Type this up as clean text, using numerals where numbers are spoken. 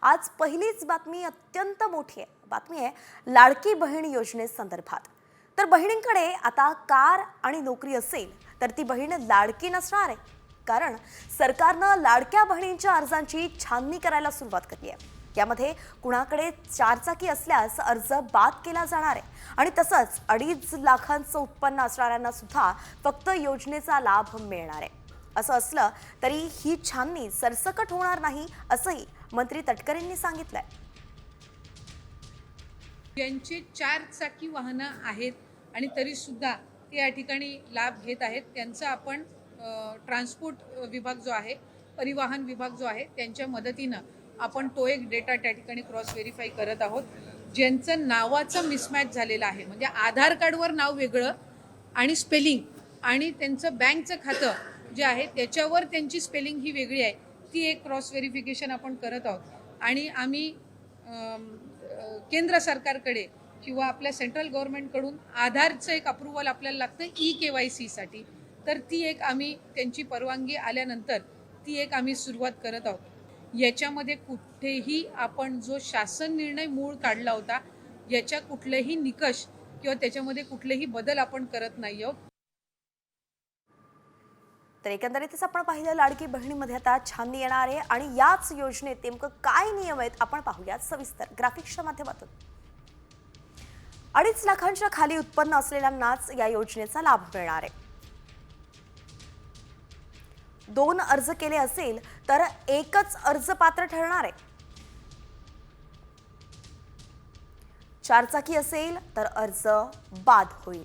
आज पहिलीच बातमी अत्यंत मोठी आहे. बातमी आहे लाडकी बहीण योजनेसंदर्भात. तर बहिणींकडे आता कार आणि नोकरी असेल तर ती बहीण लाडकी नसणार आहे. कारण सरकारनं लाडक्या बहिणींच्या अर्जांची छाननी करायला सुरुवात केली आहे. यामध्ये कुणाकडे 4 चाकी असल्यास अर्ज बाद केला जाणार आहे आणि तसंच 2.5 लाखांचं उत्पन्न असणाऱ्यांना सुद्धा फक्त योजनेचा लाभ मिळणार आहे. असं असलं तरी ही छाननी सरसकट होणार नाही असंही मंत्री तटकरेंनी सांगितलंय. ज्यांचे 4 चाकी वाहनं आहेत आणि तरी सुद्धा ते या ठिकाणी लाभ घेत आहेत, त्यांचा आपण ट्रान्सपोर्ट विभाग जो आहे, परिवहन विभाग जो आहे, त्यांच्या मदतीनं आपण तो एक डेटा त्या ठिकाणी क्रॉस व्हेरीफाय करत आहोत. ज्यांचं नावाचं मिसमॅच झालेलं आहे, म्हणजे आधार कार्डवर नाव वेगळं आणि स्पेलिंग आणि त्यांचं बँकचं खातं जे आहे त्याच्यावर त्यांची स्पेलिंग ही वेगळी आहे, ती एक क्रॉस व्हेरिफिकेशन आपण करत आहोत. आणि आम्ही केंद्र सरकारकडे किंवा आपल्या सेंट्रल गव्हर्नमेंटकडून आधारचं एक अप्रुव्हल आपल्याला लागतं KYCसाठी, तर ती एक आम्ही त्यांची परवानगी आल्यानंतर ती एक आम्ही सुरुवात करत आहोत. याच्यामध्ये कुठेही आपण जो शासन निर्णय मूळ काढला होता याच्या कुठलेही निकष किंवा त्याच्यामध्ये कुठलेही बदल आपण करत नाही आहोत. तर एकंदरीतच आपण पाहिलं लाडकी बहिणीमध्ये आता छाननी येणार आहे आणि याच योजनेत नेमकं काय नियम आहेत आपण पाहूयात सविस्तर ग्राफिक्सच्या माध्यमातून. 2.5 लाखांच्या खाली उत्पन्न असलेल्यांनाच या योजनेचा लाभ मिळणार आहे. 2 अर्ज केले असेल तर एकच अर्ज पात्र ठरणार आहे. 4 चाकी असेल तर अर्ज बाद होईल.